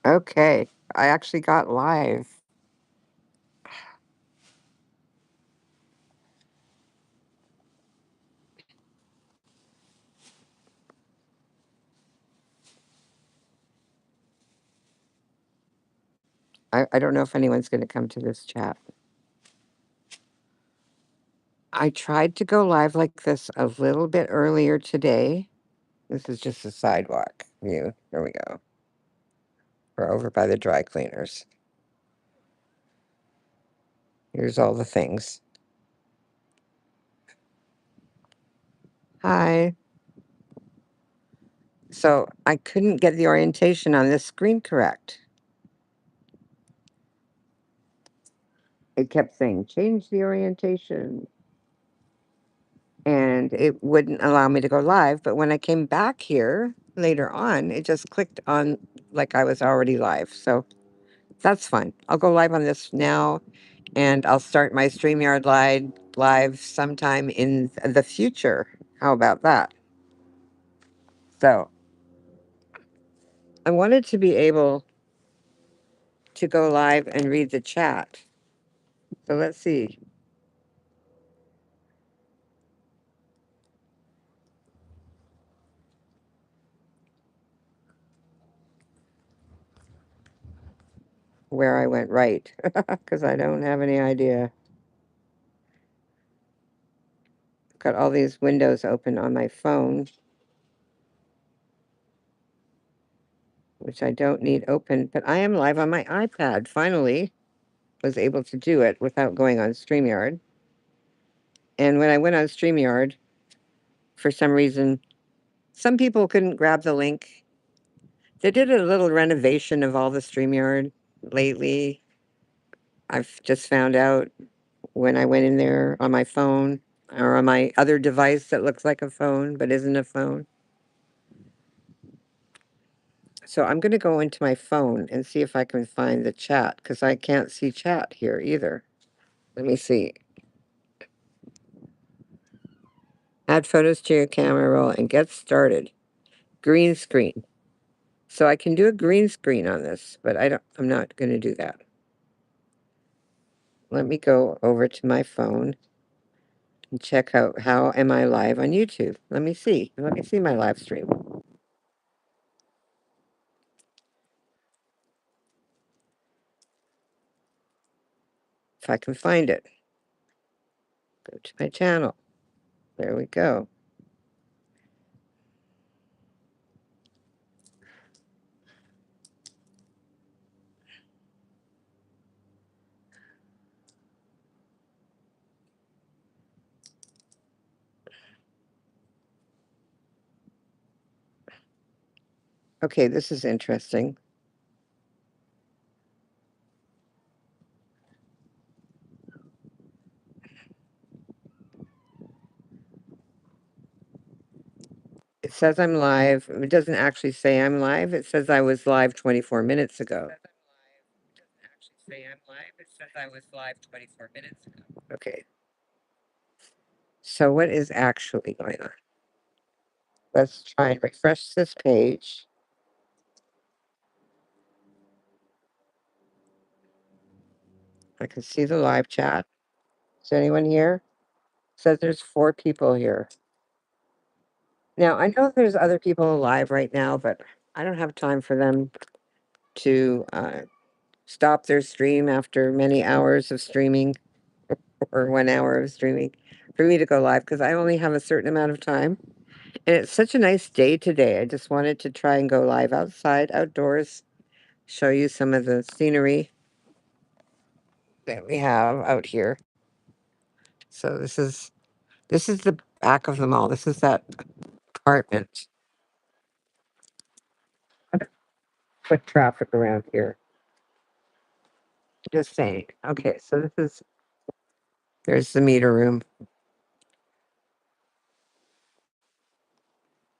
Okay, I actually got live. I don't know if anyone's going to come to this chat. I tried to go live like this a little bit earlier today. This is just a sidewalk view. Here we go. We're over by the dry cleaners. Here's all the things. Hi. So I couldn't get the orientation on this screen correct. It kept saying, change the orientation. And it wouldn't allow me to go live. But when I came back here later on, it just clicked on like I was already live. So that's fine. I'll go live on this now and I'll start my StreamYard live sometime in the future. How about that? So I wanted to be able to go live and read the chat. So let's see. Where I went right, because I don't have any idea. Got all these windows open on my phone, which I don't need open, but I am live on my iPad. Finally, was able to do it without going on StreamYard. And when I went on StreamYard, for some reason, some people couldn't grab the link. They did a little renovation of all the StreamYard lately. I've just found out when I went in there on my phone or on my other device that looks like a phone but isn't a phone. So I'm going to go into my phone and see if I can find the chat because I can't see chat here either. Let me see. Add photos to your camera roll and get started. Green screen. So I can do a green screen on this, but I'm not going to do that. Let me go over to my phone and check out how am I live on YouTube. Let me see. Let me see my live stream. If I can find it. Go to my channel. There we go. Okay, this is interesting. It says I'm live. It doesn't actually say I'm live. It says I was live 24 minutes ago. Okay. So what is actually going on? Let's try and refresh this page. I can see the live chat. Is anyone here? It says there's 4 people here. Now, I know there's other people alive right now, but I don't have time for them to stop their stream after many hours of streaming or 1 hour of streaming for me to go live because I only have a certain amount of time. And it's such a nice day today. I just wanted to try and go live outside, outdoors, show you some of the scenery that we have out here. So this is the back of the mall. This is that apartment. Foot traffic around here. Just saying. Okay, so there's the meter room.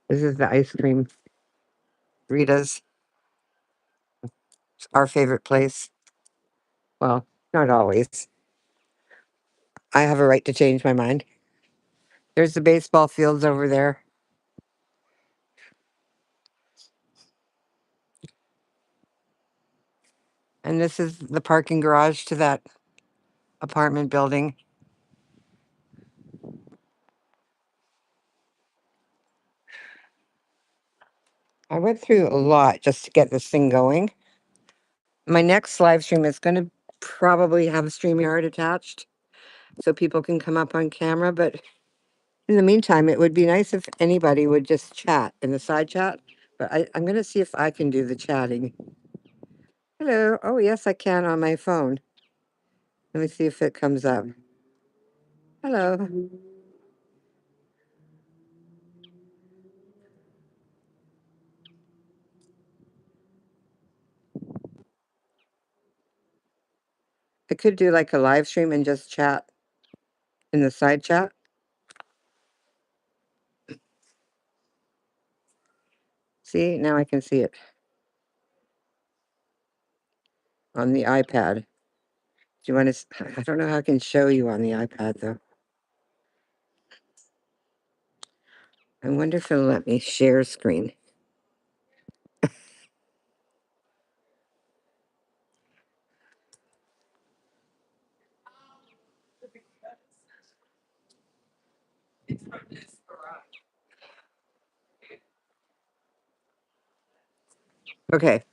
This is the ice cream. Rita's, our favorite place. Well, not always. I have a right to change my mind. There's the baseball fields over there. And this is the parking garage to that apartment building. I went through a lot just to get this thing going. My next live stream is going to probably have a StreamYard attached so people can come up on camera. But in the meantime, it would be nice if anybody would just chat in the side chat. But I'm going to see if I can do the chatting. Hello. Oh, yes, I can on my phone. Let me see if it comes up. Hello. I could do like a live stream and just chat in the side chat. See, now I can see it on the iPad. Do you want to? I don't know how I can show you on the iPad though. I wonder if it'll let me share screen. Okay.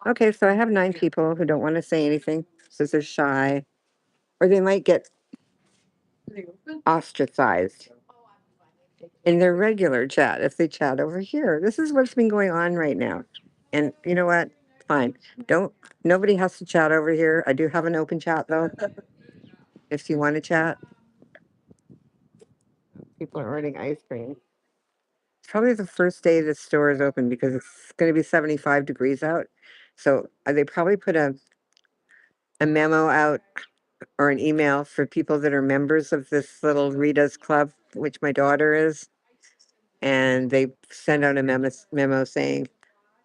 Okay, so I have 9 people who don't want to say anything because they're shy, or they might get ostracized in their regular chat if they chat over here. This is what's been going on right now. And you know what? Fine. Don't, nobody has to chat over here. I do have an open chat though. If you want to chat, people are ordering ice cream. It's probably the first day the store is open because it's going to be 75 degrees out. So they probably put a memo out or an email for people that are members of this little Rita's Club, which my daughter is. And they send out a memo saying,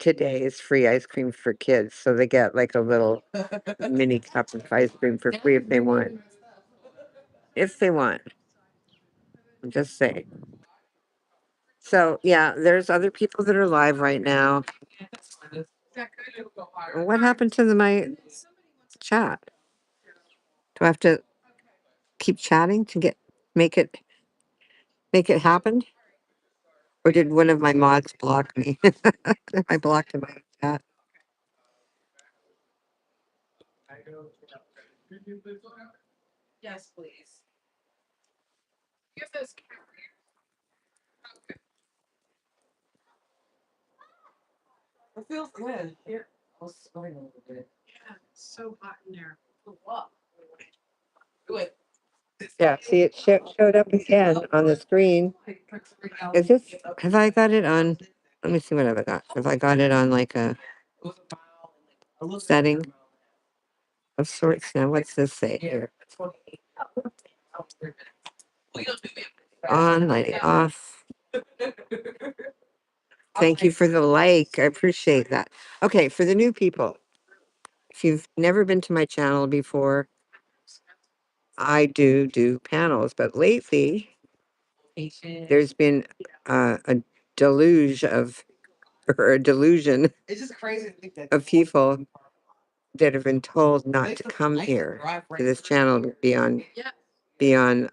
today is free ice cream for kids. So they get like a little mini cup of ice cream for free if they want. If they want. I'm just saying. So yeah, there's other people that are live right now. What happened to my chat? Do I have to keep chatting to make it make it happen? Or did one of my mods block me? I blocked him on chat. Yeah, see, it showed up again on the screen. Is this, have I got it on? Let me see what I've got. Have I got it on like a setting of sorts now? What's this say here? On, lighting off. Thank you for the like. I appreciate that. Okay, for the new people, if you've never been to my channel before, I do panels, but lately there's been a deluge of, or a delusion of people that have been told not to come here to this channel to be on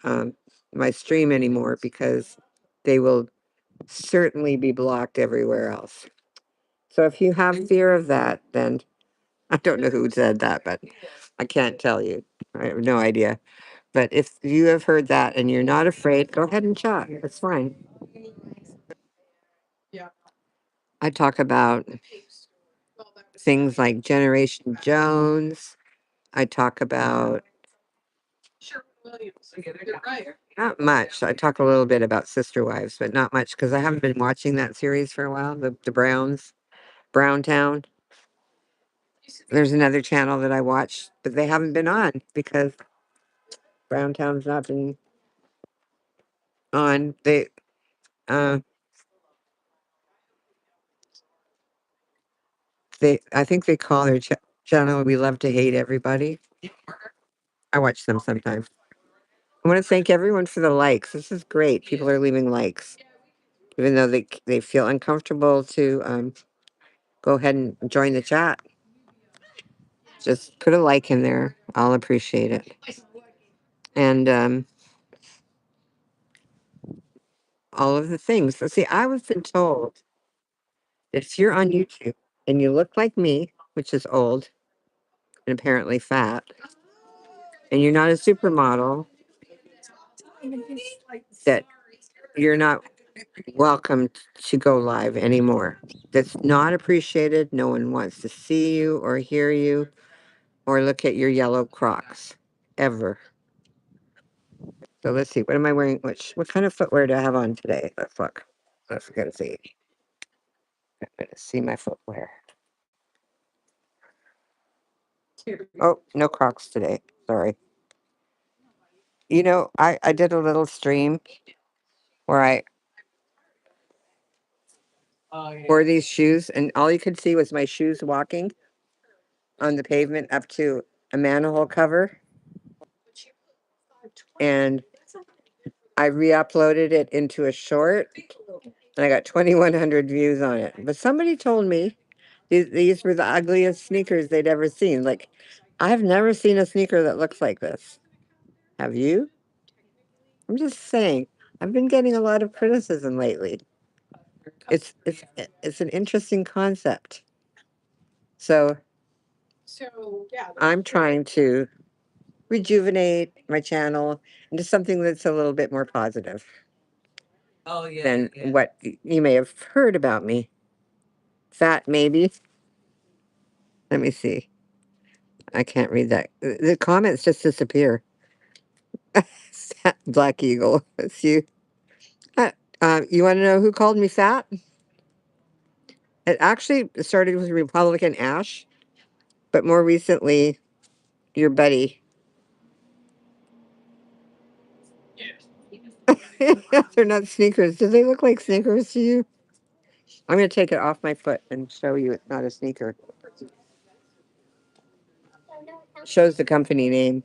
my stream anymore because they will certainly be blocked everywhere else. So if you have fear of that, then I don't know who said that, but I can't tell you. I have no idea. But if you have heard that and you're not afraid, go ahead and chat. It's fine. I talk about things like Generation Jones. I talk about not much. I talk a little bit about Sister Wives, but not much because I haven't been watching that series for a while. The Browns, Browntown. There's another channel that I watch, but they haven't been on because Browntown's not been on. Uh, I think they call their channel "We Love to Hate Everybody." I watch them sometimes. I want to thank everyone for the likes. This is great. People are leaving likes, even though they feel uncomfortable to go ahead and join the chat. Just put a like in there. I'll appreciate it. And all of the things. So see, I was been told that if you're on YouTube and you look like me, which is old and apparently fat, and you're not a supermodel, that you're not welcome to go live anymore. That's not appreciated. No one wants to see you or hear you or look at your yellow Crocs ever. So let's see. What am I wearing? What kind of footwear do I have on today? Let's look. Let's go see. I'm gonna see my footwear. Oh, no Crocs today. Sorry. You know, I did a little stream where I wore these shoes, and all you could see was my shoes walking on the pavement up to a manhole cover. And I re-uploaded it into a short, and I got 2,100 views on it. But somebody told me these were the ugliest sneakers they'd ever seen. Like, I've never seen a sneaker that looks like this. Have you? I'm just saying. I've been getting a lot of criticism lately. It's an interesting concept. So I'm trying to rejuvenate my channel into something that's a little bit more positive than what you may have heard about me. Fat, maybe. Let me see. I can't read that. The comments just disappear. Black Eagle. That's you. Uh, you want to know who called me fat? It actually started with Republican Ash, but more recently, your buddy. They're not sneakers. Do they look like sneakers to you? I'm going to take it off my foot and show you it's not a sneaker. Shows the company name.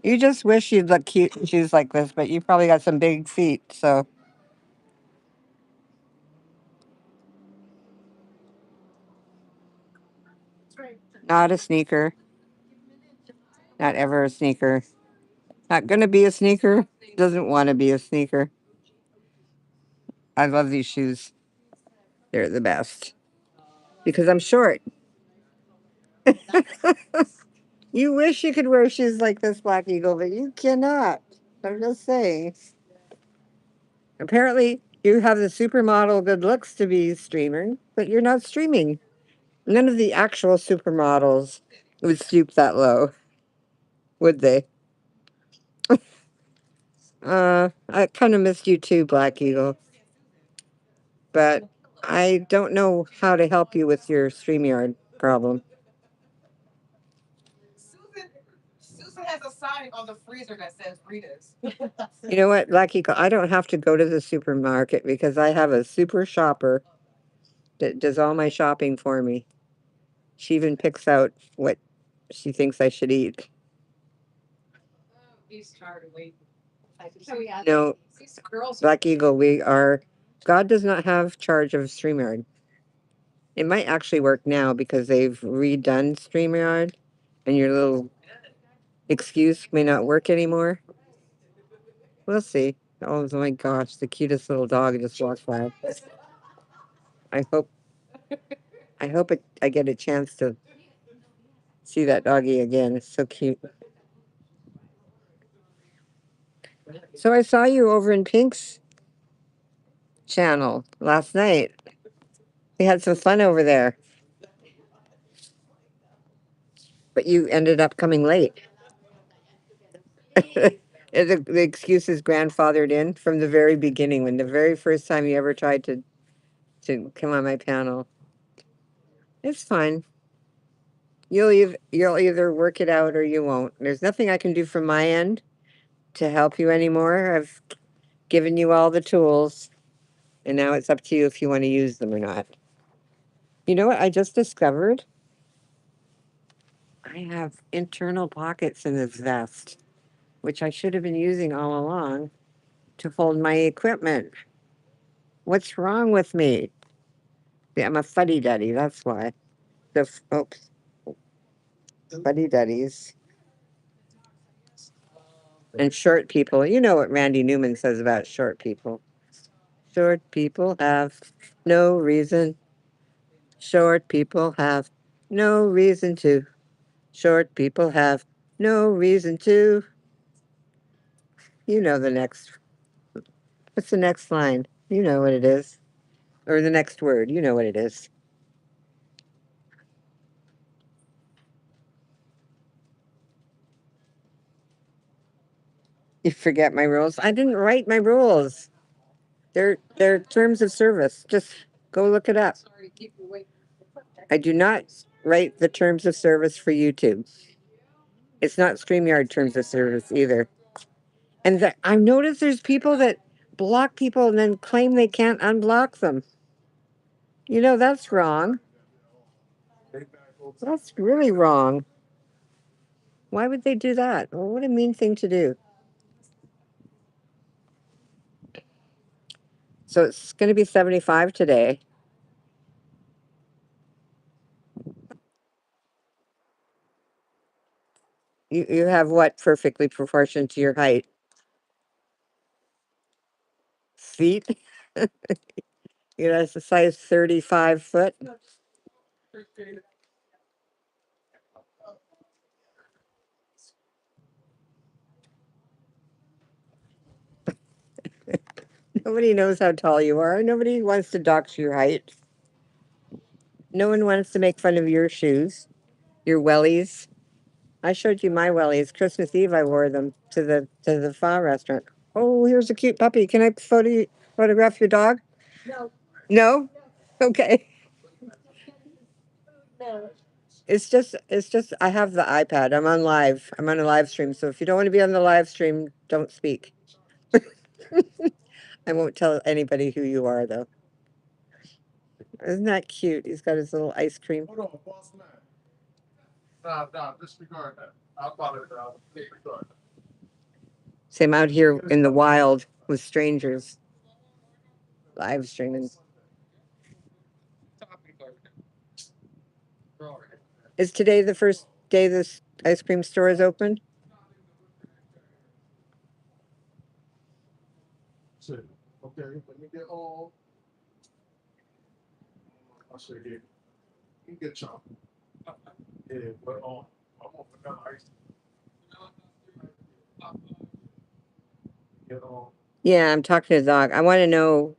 You just wish you'd look cute in shoes like this, but you probably got some big feet, so. Not a sneaker. Not ever a sneaker. Not going to be a sneaker. Doesn't want to be a sneaker. I love these shoes. They're the best. Because I'm short. You wish you could wear shoes like this, Black Eagle, but you cannot. I'm just saying. Apparently, you have the supermodel good looks to be streaming, but you're not streaming. None of the actual supermodels would stoop that low, would they? I kind of missed you too, Black Eagle. But I don't know how to help you with your StreamYard problem. Susan has a sign on the freezer that says Rita's. You know what, Black Eagle? I don't have to go to the supermarket because I have a super shopper that does all my shopping for me. She even picks out what she thinks I should eat. No, Black Eagle, God does not have charge of StreamYard. It might actually work now because they've redone StreamYard and your little excuse may not work anymore. We'll see. Oh my gosh, the cutest little dog just walked by. I hope I get a chance to see that doggy again. It's so cute. So I saw you over in Pink's channel last night. We had some fun over there, but you ended up coming late. The excuse is grandfathered in from the very beginning, when the very first time you ever tried to come on my panel. It's fine. You'll either work it out or you won't. There's nothing I can do from my end to help you anymore. I've given you all the tools, and now it's up to you if you want to use them or not. You know what I just discovered? I have internal pockets in this vest, which I should have been using all along to hold my equipment. What's wrong with me? Yeah, I'm a fuddy-duddy, that's why. Oops, fuddy-duddies. And short people, you know what Randy Newman says about short people. Short people have no reason. Short people have no reason to. Short people have no reason to. You know the next. What's the next line? You know what it is. Or the next word. You know what it is. You forget my rules. I didn't write my rules. They're terms of service. Just go look it up. I do not write the terms of service for YouTube. It's not StreamYard terms of service either. And I've noticed there's people that block people and then claim they can't unblock them. You know, that's wrong. That's really wrong. Why would they do that? Well, what a mean thing to do. So it's going to be 75 today. You have what perfectly proportioned to your height? Feet? You know, it's a size 35 foot. Nobody knows how tall you are. Nobody wants to dox your height. No one wants to make fun of your shoes, your wellies. I showed you my wellies. Christmas Eve, I wore them to the pho restaurant. Oh, here's a cute puppy. Can I photograph your dog? No? Okay. It's just I have the iPad. I'm on live. I'm on a live stream. So if you don't want to be on the live stream, don't speak. I won't tell anybody who you are though. Isn't that cute? He's got his little ice cream. So I'm out here in the wild with strangers, live streaming. Is today the first day this ice cream store is open? Yeah, I'm talking to the dog. I want to know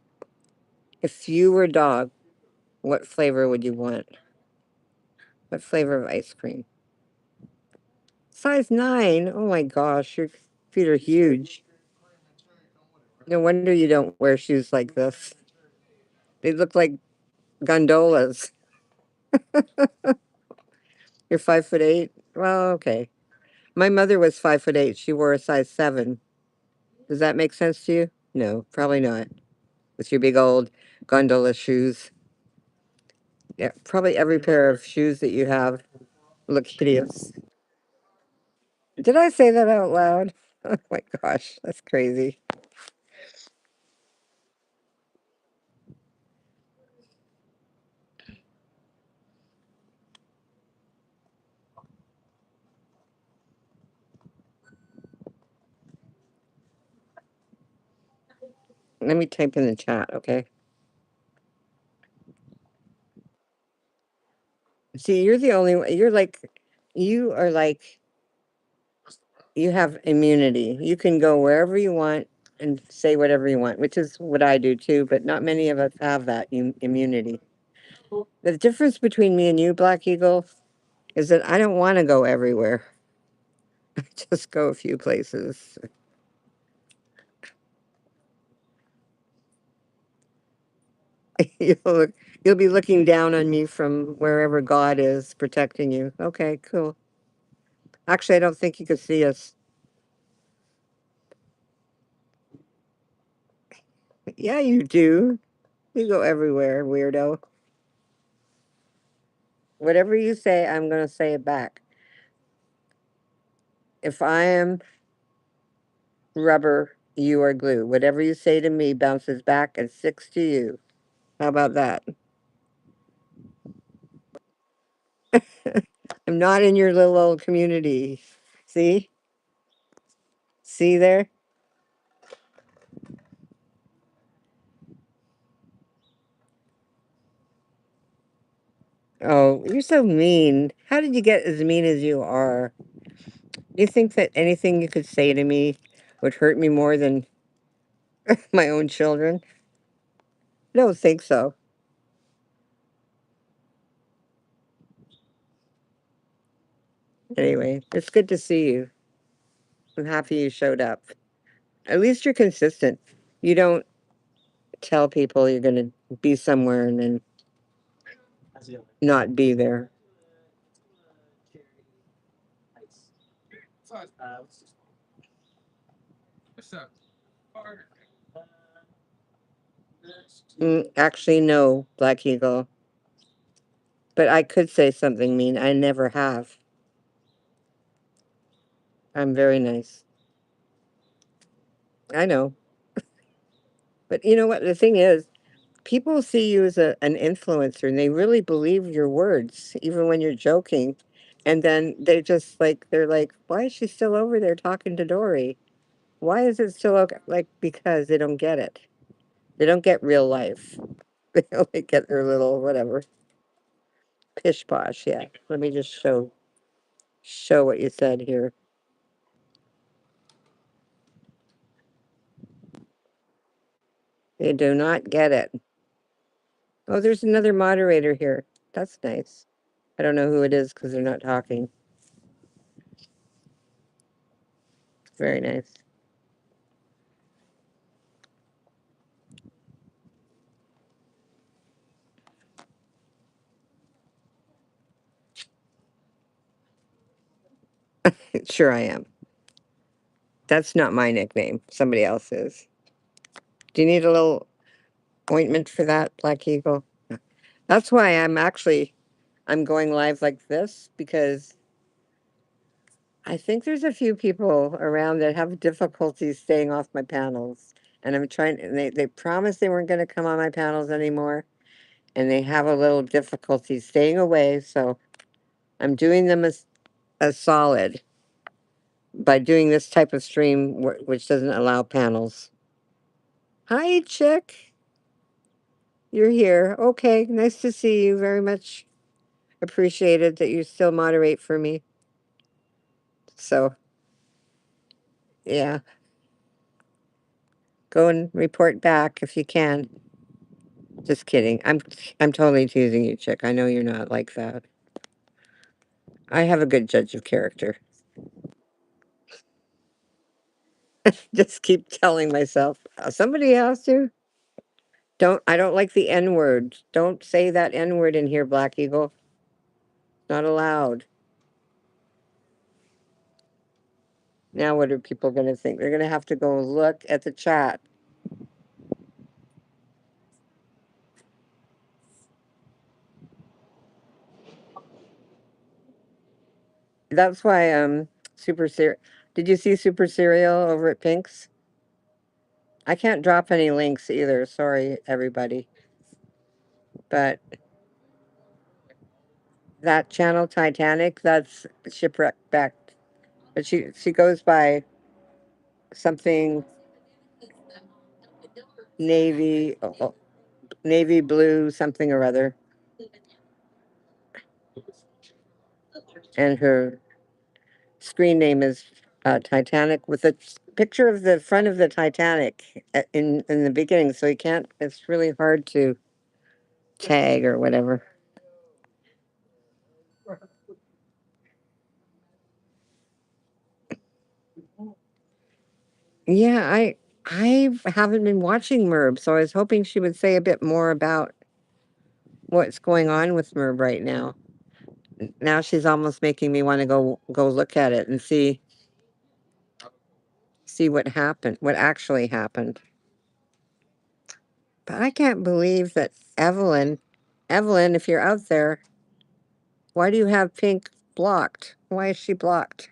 if you were a dog, what flavor would you want? What flavor of ice cream? Size 9. Oh my gosh, your feet are huge. No wonder you don't wear shoes like this. They look like gondolas. You're 5'8". Well, okay. My mother was 5'8". She wore a size 7. Does that make sense to you? No, probably not. With your big old gondola shoes. Yeah, probably every pair of shoes that you have look hideous. Did I say that out loud? Oh my gosh, that's crazy. Let me type in the chat, okay? See, you're the only one. You are like, you have immunity. You can go wherever you want and say whatever you want, which is what I do too, but not many of us have that immunity. The difference between me and you, Black Eagle, is that I don't want to go everywhere. I just go a few places. You'll, you'll be looking down on me from wherever God is protecting you. Okay, cool. Actually, I don't think you could see us. Yeah, you do. You go everywhere, weirdo. Whatever you say, I'm going to say it back. If I am rubber, you are glue. Whatever you say to me bounces back and sticks to you. How about that? I'm not in your little old community. See? See there? Oh, you're so mean. How did you get as mean as you are? Do you think that anything you could say to me would hurt me more than my own children? I don't think so. Anyway, it's good to see you. I'm happy you showed up. At least you're consistent. You don't tell people you're going to be somewhere and then not be there. Actually, no, Black Eagle. But I could say something mean. I never have. I'm very nice. I know. But you know what? The thing is, people see you as an influencer and they really believe your words, even when you're joking. And then they're like, why is she still over there talking to Dory? Why is it still okay? Like, because they don't get it. They don't get real life. They only get their little whatever. Pish posh, yeah. Let me just show what you said here. They do not get it. Oh, there's another moderator here. That's nice. I don't know who it is because they're not talking. Very nice. Sure I am. That's not my nickname. Somebody else's. Do you need a little ointment for that, Black Eagle? That's why I'm going live like this because I think there's a few people around that have difficulty staying off my panels. And I'm trying, and they promised they weren't going to come on my panels anymore. And they have a little difficulty staying away. So I'm doing them a solid by doing this type of stream, which doesn't allow panels. Hi, chick. You're here. Okay, nice to see you. Very much appreciated that you still moderate for me. So, yeah, go and report back if you can. Just kidding. I'm totally teasing you, chick. I know you're not like that. I have a good judge of character. Just keep telling myself, somebody has to. I don't like the N word. Don't say that N word in here, Black Eagle. Not allowed. Now what are people going to think? They're going to have to go look at the chat. That's why Super Serial. Did you see Super Serial over at Pink's? I can't drop any links either. Sorry, everybody. But that channel Titanic, that's shipwrecked back. But she goes by something navy navy blue something or other, and her screen name is Titanic with a picture of the front of the Titanic in the beginning. So you can't. It's really hard to tag or whatever. Yeah, I haven't been watching Merb, so I was hoping she would say a bit more about what's going on with Merb right now. Now she's almost making me want to go look at it and see what happened, what actually happened. But I can't believe that Evelyn, if you're out there, why do you have Pink blocked? Why is she blocked?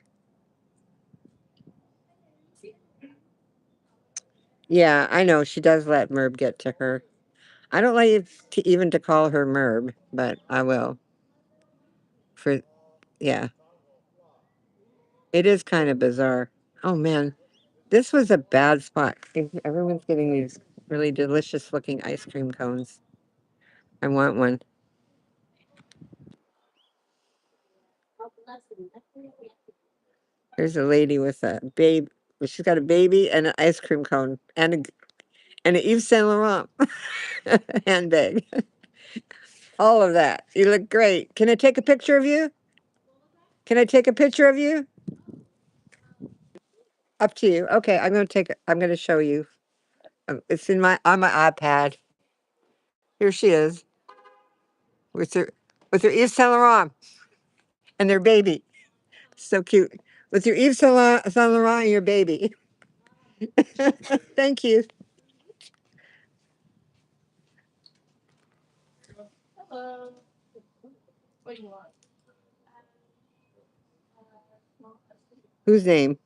Yeah, I know she does let Merb get to her. I don't like even to call her Merb, but I will. for, yeah, it is kind of bizarre. Oh man, this was a bad spot. Everyone's getting these really delicious looking ice cream cones. I want one. There's a lady with a babe. She's got a baby and an ice cream cone and an Yves Saint Laurent handbag. All of that. You look great. Can I take a picture of you? Can I take a picture of you? Up to you. Okay, I'm gonna take it. I'm gonna show you. It's in my on my iPad. Here she is with her Yves Saint Laurent and their baby. So cute. With your Saint Laurent and your baby. Thank you. Whose name?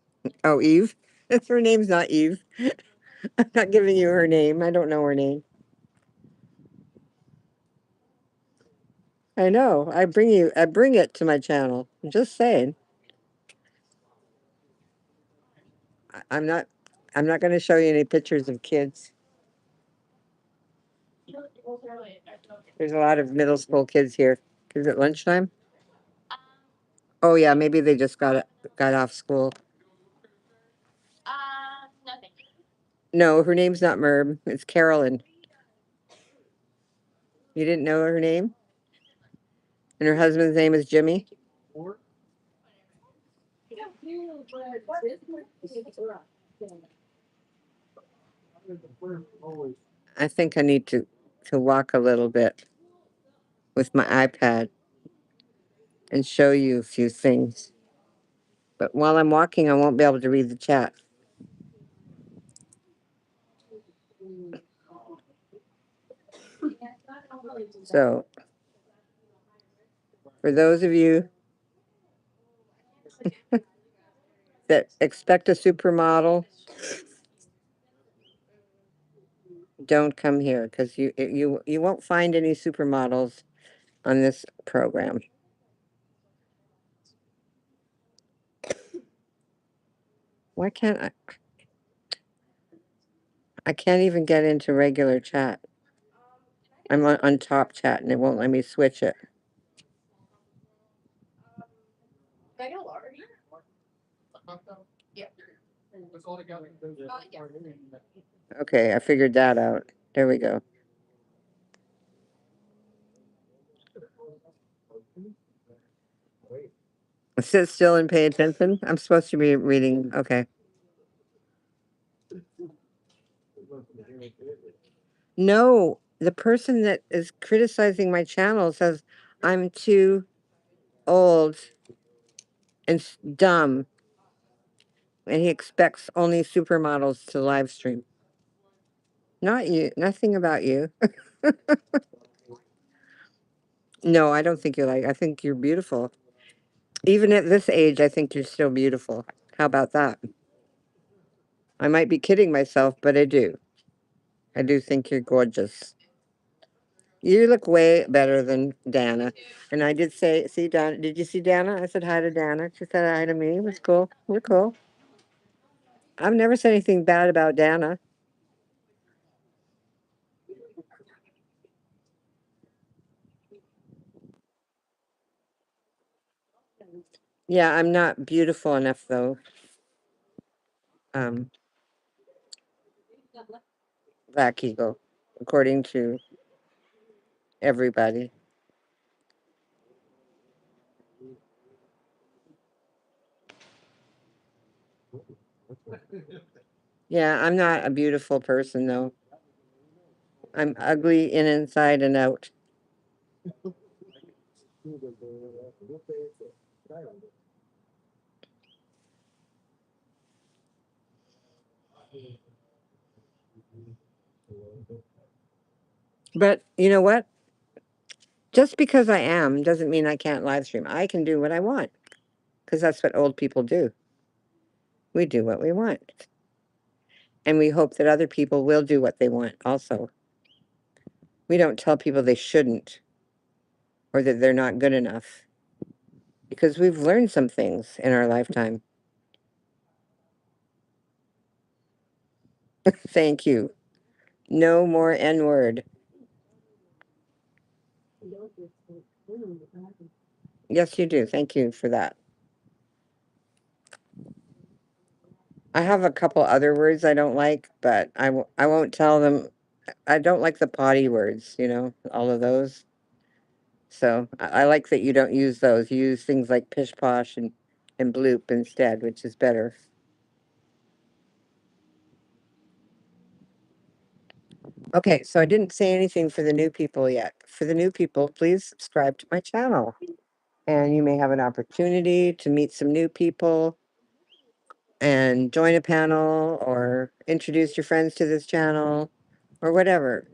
Oh, Eve. Her name's not Eve. I'm not giving you her name. I don't know her name. I know. I bring it to my channel. I'm just saying. I'm not going to show you any pictures of kids. There's a lot of middle school kids here. Is it lunchtime? Oh yeah, maybe they just got off school. No, her name's not Merb. It's Carolyn. You didn't know her name? And her husband's name is Jimmy? I think I need to walk a little bit with my iPad and show you a few things. But while I'm walking, I won't be able to read the chat. So, for those of you that expect a supermodel, don't come here because you won't find any supermodels on this program. Why can't I? I can't even get into regular chat. I'm on top chat and it won't let me switch it. Okay, I figured that out. There we go. Sit still and pay attention. I'm supposed to be reading. Okay. No, the person that is criticizing my channel says I'm too old and dumb, and he expects only supermodels to live stream. Not you. Nothing about you. No, I don't think you're like. I think you're beautiful. Even at this age, I think you're still beautiful. How about that? I might be kidding myself, but I do. I do think you're gorgeous. You look way better than Dana. And I did say, see Dana, did you see Dana? I said hi to Dana. She said hi to me. It was cool. We're cool. I've never said anything bad about Dana. Yeah, I'm not beautiful enough though. Um, Black Eagle, according to everybody. Yeah, I'm not a beautiful person though. I'm ugly in inside and out. But you know what? Just because I am doesn't mean I can't live stream. I can do what I want because that's what old people do. We do what we want. And we hope that other people will do what they want also. We don't tell people they shouldn't or that they're not good enough. because we've learned some things in our lifetime. Thank you. No more N word. Yes, you do. Thank you for that. I have a couple other words I don't like, but I won't tell them. I don't like the potty words, all of those. So I like that you don't use those. You use things like pish posh and bloop instead, which is better. Okay, so I didn't say anything for the new people yet. For the new people, please subscribe to my channel. And you may have an opportunity to meet some new people and join a panel or introduce your friends to this channel or whatever.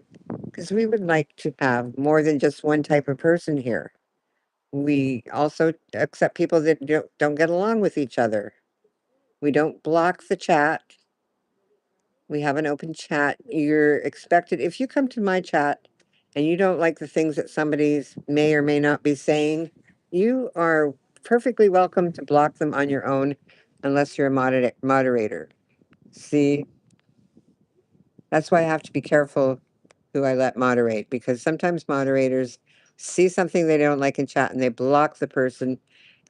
Because we would like to have more than just one type of person here. We also accept people that don't get along with each other. We don't block the chat. We have an open chat. You're expected, if you come to my chat and you don't like the things that somebody's may or may not be saying, you are perfectly welcome to block them on your own unless you're a moderator. See, that's why I have to be careful who I let moderate, because sometimes moderators see something they don't like in chat and they block the person,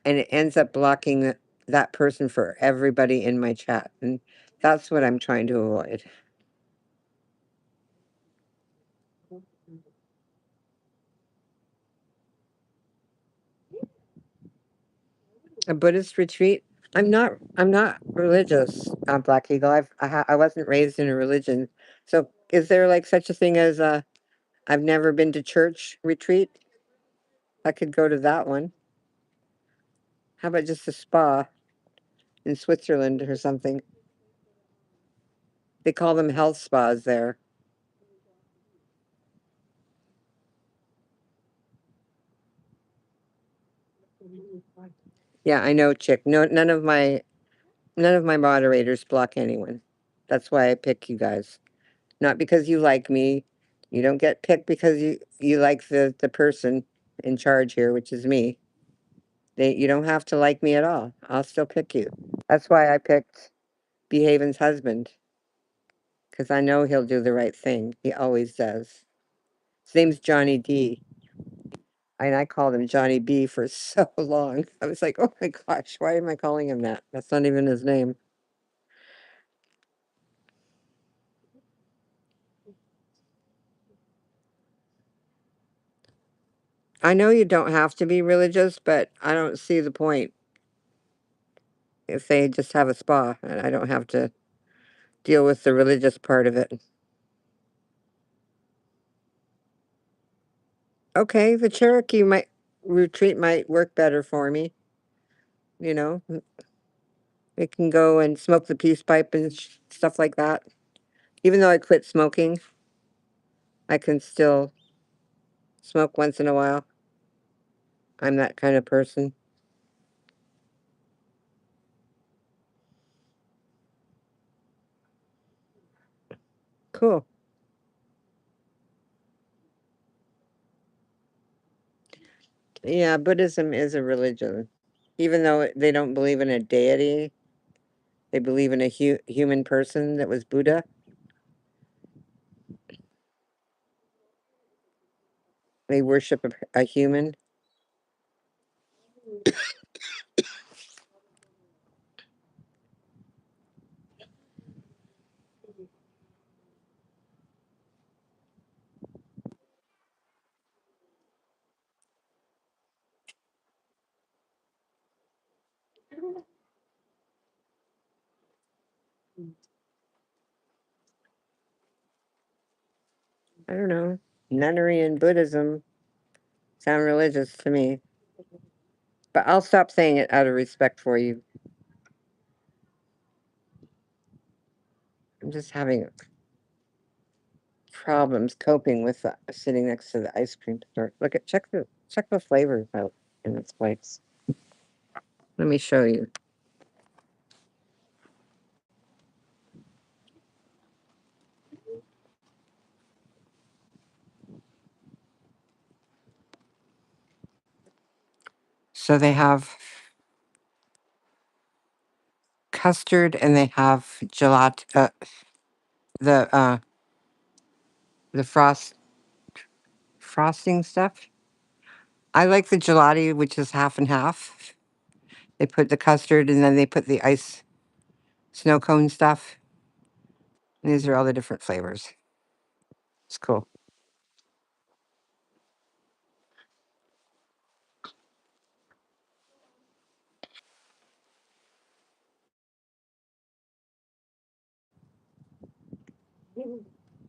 and it ends up blocking that person for everybody in my chat. And that's what I'm trying to avoid. A Buddhist retreat. I'm not religious, Black Eagle. I wasn't raised in a religion. So is there like such a thing as a I've never been to church retreat? I could go to that one. How about just a spa in Switzerland or something? They call them health spas there. Yeah, I know, chick. No, none of my moderators block anyone. That's why I pick you guys. Not because you like me. You don't get picked because you like the person in charge here, which is me. You don't have to like me at all. I'll still pick you. That's why I picked Behaven's husband, because I know he'll do the right thing. He always does. His name's Johnny D. And I called him Johnny B for so long. I was like, oh my gosh, why am I calling him that? That's not even his name. I know you don't have to be religious, but I don't see the point if they just have a spa and I don't have to deal with the religious part of it. Okay, the Cherokee might retreat might work better for me. You know, we can go and smoke the peace pipe and stuff like that. Even though I quit smoking, I can still smoke once in a while. I'm that kind of person. Cool. Yeah, Buddhism is a religion. Even though they don't believe in a deity, they believe in a human person that was Buddha. They worship a human. I don't know. Nunnery and Buddhism sound religious to me. But I'll stop saying it out of respect for you. I'm just having problems coping with sitting next to the ice cream store. Check the flavors out in this place. Let me show you. So they have custard and they have gelato, the uh, the frosting stuff. I like the gelati, which is half and half. They put the custard and then they put the ice snow cone stuff. And these are all the different flavors. It's cool.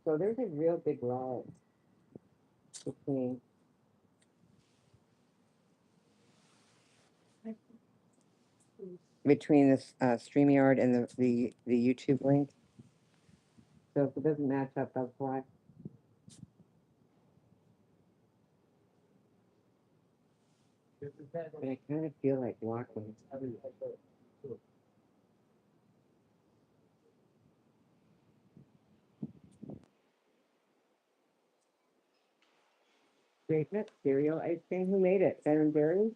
So there's a real big line between this StreamYard and the YouTube link. So if it doesn't match up, that's why. But I kind of feel like walking. Great Nut cereal ice cream. Who made it? Ben and Dori?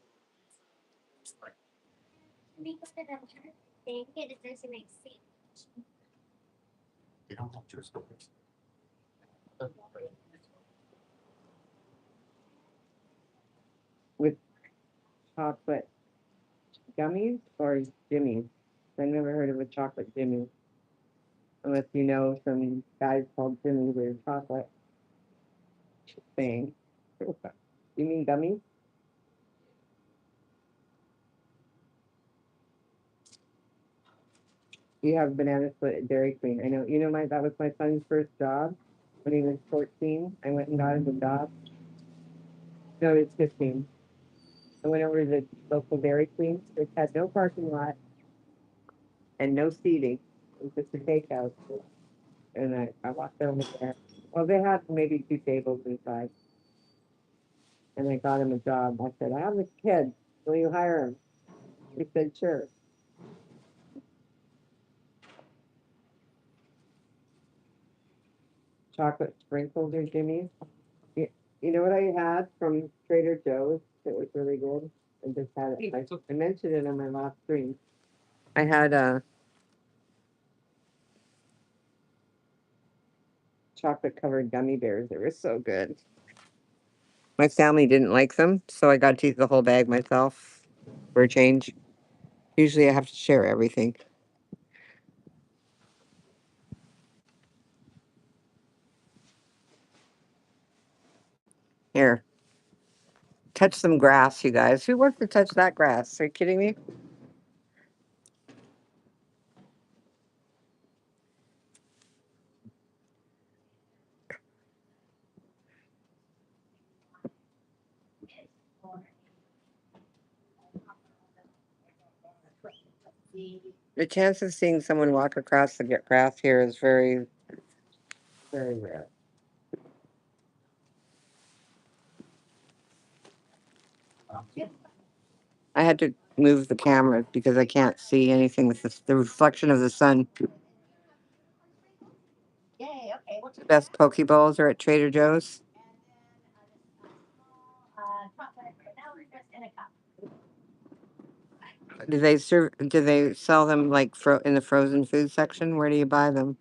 With chocolate gummies or Jimmy's? I never heard of a chocolate Jimmy. Unless you know some guys called Jimmy with chocolate thing. You mean gummies? You have banana split at Dairy Queen. I know. You know, that was my son's first job when he was 14. I went and got him a job. No, he was 15. I went over to the local Dairy Queen, which had no parking lot and no seating. It was just a takeout. And I walked over there. Well, they had maybe two tables inside. And I got him a job. I said, I have a kid. Will you hire him? He said, sure. Chocolate sprinkles or Jimmy's. You know what I had from Trader Joe's that was really good? I just had it. I mentioned it on my last stream. I had chocolate covered gummy bears. They were so good. My family didn't like them, so I got to eat the whole bag myself for a change. Usually I have to share everything. Here, touch some grass, you guys. Who wants to touch that grass? Are you kidding me? The chance of seeing someone walk across the grass here is very, very rare. I had to move the camera because I can't see anything with the reflection of the sun. The best poke bowls are at Trader Joe's. Do they serve? Do they sell them like in the frozen food section? Where do you buy them?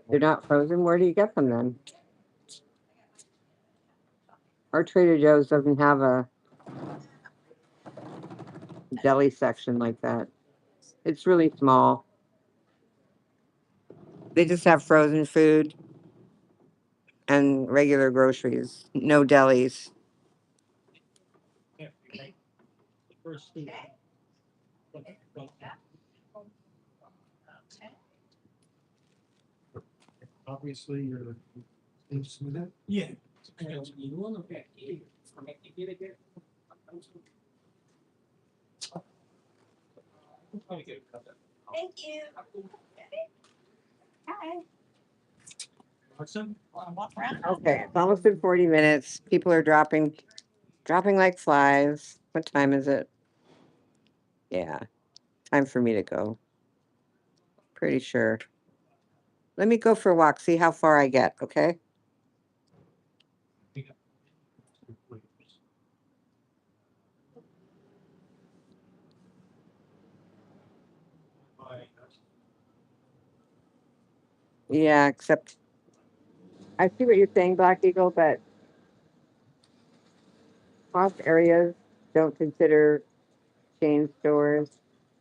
They're not frozen. Where do you get them then? Our Trader Joe's doesn't have a deli section like that. It's really small. They just have frozen food and regular groceries. No delis. Okay, it's almost been 40 minutes. People are dropping like flies. What time is it? Yeah, time for me to go. Pretty sure. Let me go for a walk, see how far I get, okay? Yeah, except I see what you're saying, Black Eagle, but most areas don't consider chain stores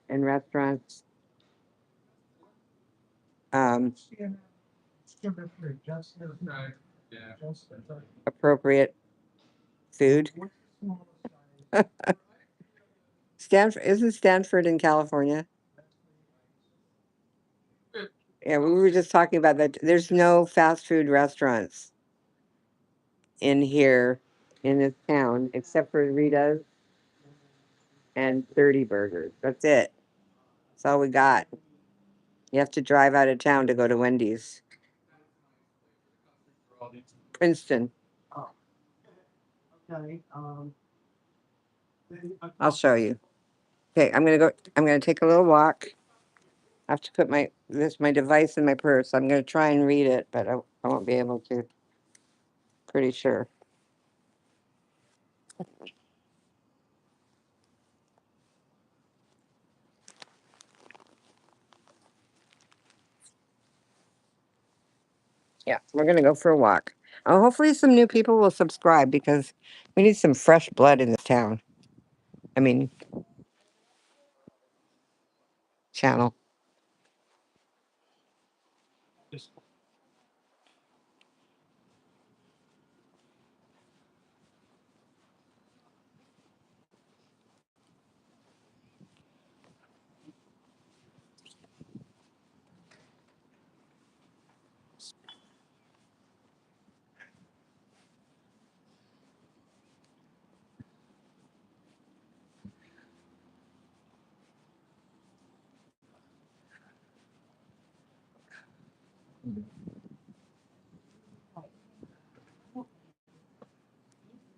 and restaurants um, appropriate food. Stanford isn't Stanford in California? Yeah, we were just talking about that. There's no fast food restaurants in here in this town except for Rita's and 30 Burgers. That's it. That's all we got. You have to drive out of town to go to Wendy's. Princeton. I'll show you. Okay, I'm gonna go. I'm gonna take a little walk. I have to put my device in my purse. I'm gonna try and read it, but I won't be able to. Pretty sure. Yeah, we're gonna go for a walk. Hopefully, some new people will subscribe because we need some fresh blood in this town. I mean, channel.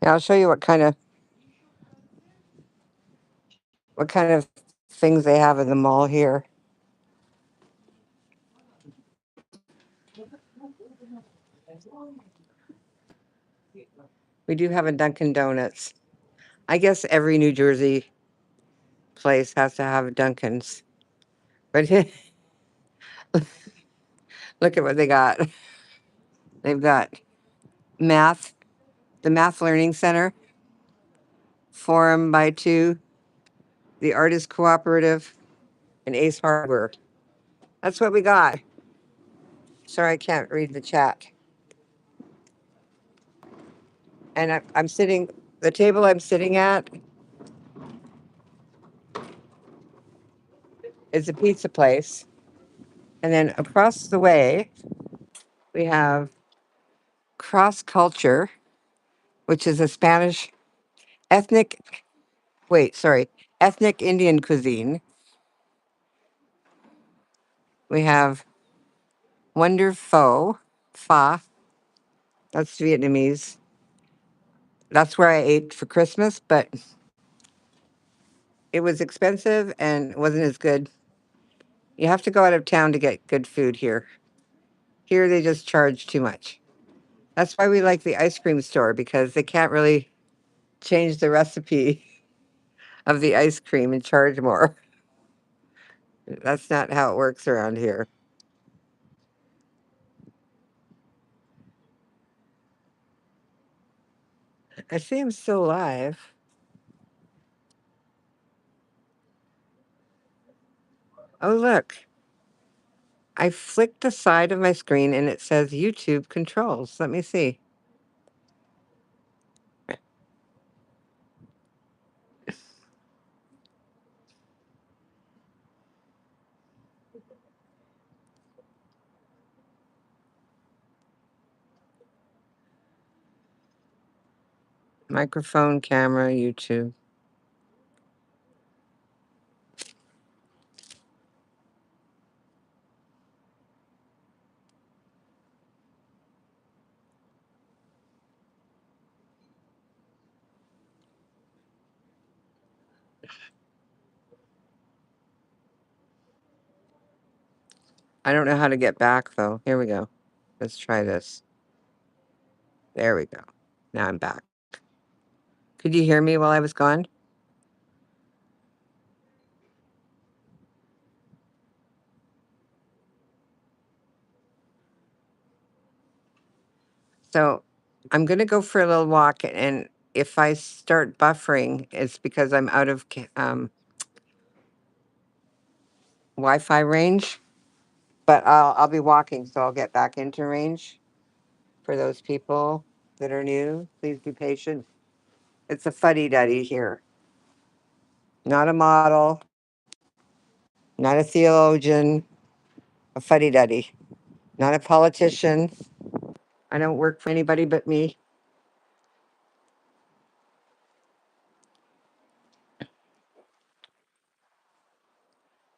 Yeah, I'll show you what kind of things they have in the mall here. We do have a Dunkin' Donuts. I guess every New Jersey place has to have Dunkin's. But look at what they got. They've got math, the Math Learning Center, Forum by Two, the Artist Cooperative, and Ace Hardware. That's what we got. Sorry, I can't read the chat. And I'm sitting, the table I'm sitting at is a pizza place. And then across the way, we have Cross Culture, which is a Spanish ethnic, wait, sorry, ethnic Indian cuisine. We have Wonder Pho, that's Vietnamese. That's where I ate for Christmas, but it was expensive and it wasn't as good. You have to go out of town to get good food here. Here they just charge too much. That's why we like the ice cream store because they can't really change the recipe of the ice cream and charge more. That's not how it works around here. I see I'm still live. Oh, look. I flicked the side of my screen and it says YouTube controls. Let me see. Microphone, camera, YouTube. I don't know how to get back though. Here we go. Let's try this. There we go. Now I'm back. Could you hear me while I was gone? So I'm going to go for a little walk, and if I start buffering, it's because I'm out of Wi-Fi range. But I'll be walking, so I'll get back into range. For those people that are new, please be patient. It's a fuddy-duddy here, not a model, not a theologian, a fuddy-duddy, not a politician. I don't work for anybody but me.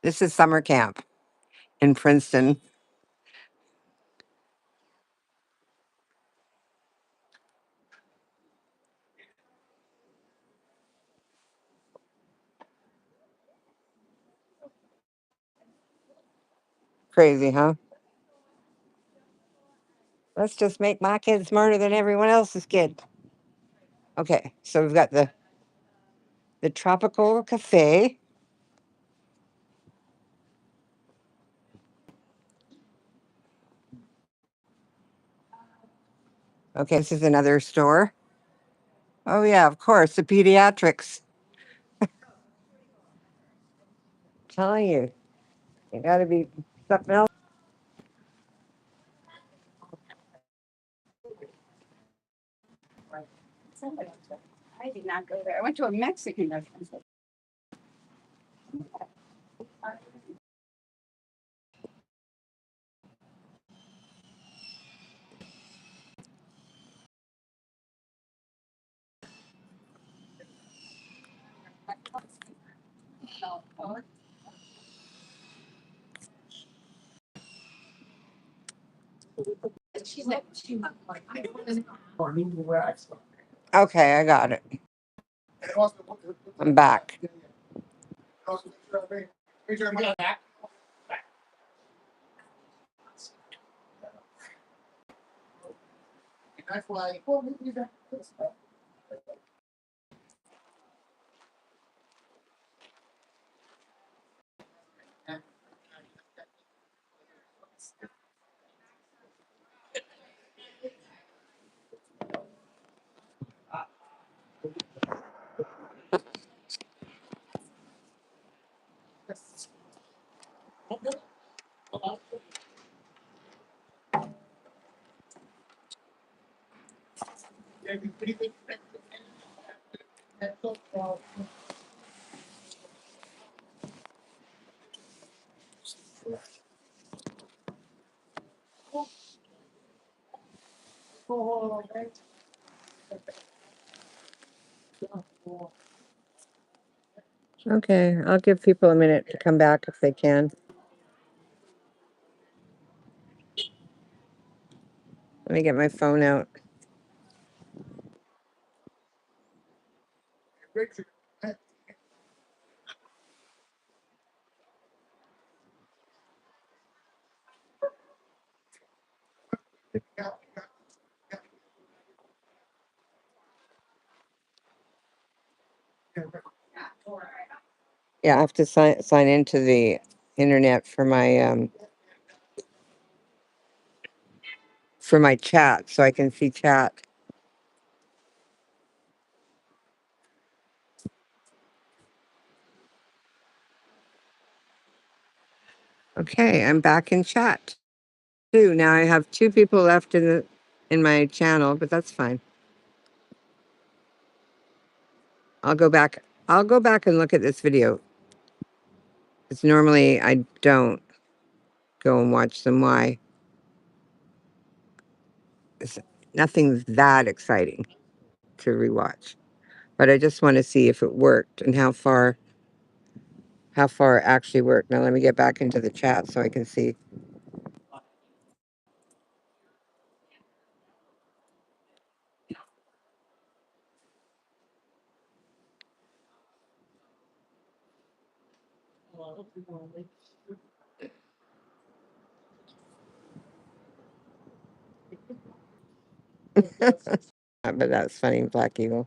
This is summer camp in Princeton. Crazy, huh? Let's just make my kid smarter than everyone else's kid. Okay, so we've got the tropical cafe. Okay, this is another store. Oh yeah, of course, the pediatrics. Telling you, you got to be something else. I did not go there. I went to a Mexican restaurant. Okay, I got it. I'm back. Okay, I'll give people a minute to come back if they can. Let me get my phone out. Yeah, I have to sign into the internet for my chat so I can see chat. Okay, I'm back in chat too. Now I have two people left in my channel, but that's fine. I'll go back. I'll go back and look at this video. It's normally I don't go and watch them. Why? It's nothing's that exciting to rewatch, but I just want to see if it worked and how far it actually worked. Now let me get back into the chat so I can see. But that's funny, Black Eagle.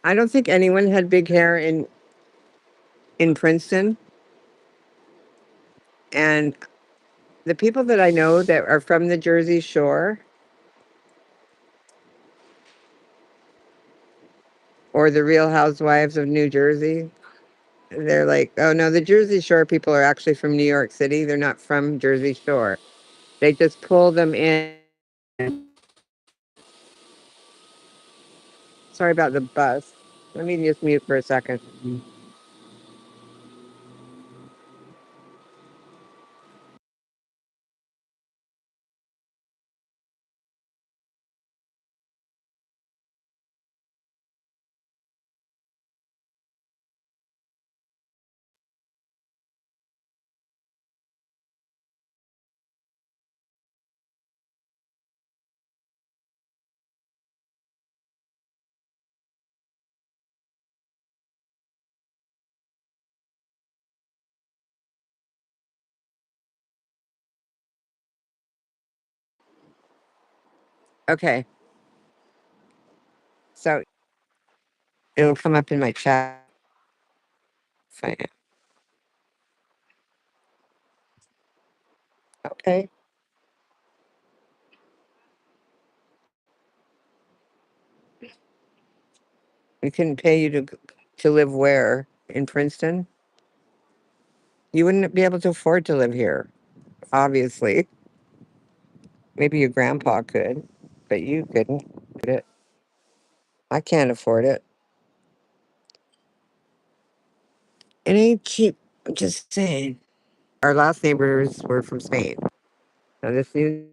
I don't think anyone had big hair in Princeton, and the people that I know that are from the Jersey Shore or the Real Housewives of New Jersey, they're like, oh no, the Jersey Shore people are actually from New York City. They're not from Jersey Shore. They just pull them in. Sorry about the bus. Let me just mute for a second. Okay, so it'll come up in my chat. Okay, we couldn't pay you to live where in Princeton. You wouldn't be able to afford to live here, obviously. Maybe your grandpa could, but you couldn't. Could it? I can't afford it. It ain't cheap. I'm just saying. Our last neighbors were from Spain. Now this new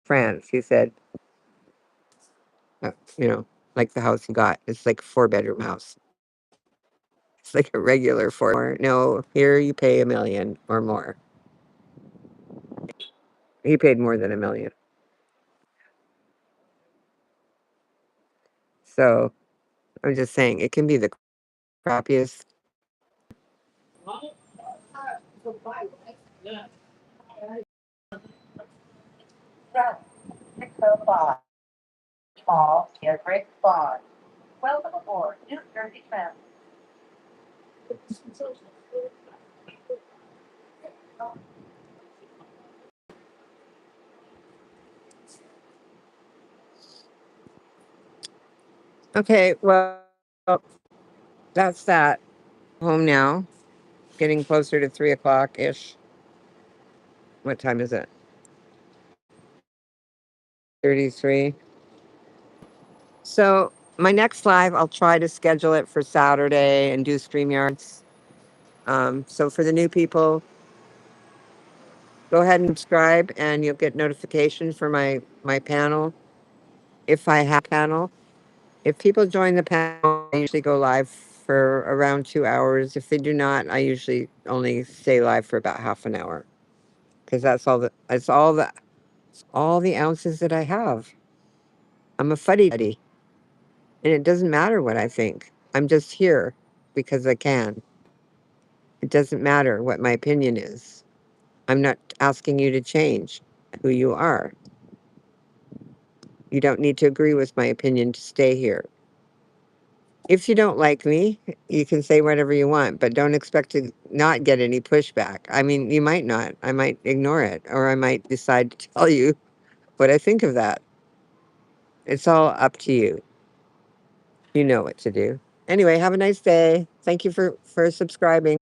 France, he said, uh, you know, like the house he got. It's like a 4 bedroom house. It's like a regular four. No, here you pay 1 million or more. He paid more than 1 million. So I'm just saying it can be the crappiest. Okay, well, that's that. Home now. Getting closer to 3 o'clock ish. What time is it? 33. So my next live, I'll try to schedule it for Saturday and do StreamYards. So for the new people, go ahead and subscribe, and you'll get notifications for my panel if I have a panel. If people join the panel, I usually go live for around 2 hours. If they do not, I usually only stay live for about half an hour because all the ounces that I have. I'm a fuddy duddy, and it doesn't matter what I think. I'm just here because I can. It doesn't matter what my opinion is. I'm not asking you to change who you are. You don't need to agree with my opinion to stay here. If you don't like me, you can say whatever you want, but don't expect to not get any pushback. I mean, you might not. I might ignore it, or I might decide to tell you what I think of that. It's all up to you. You know what to do. Anyway, have a nice day. Thank you for subscribing.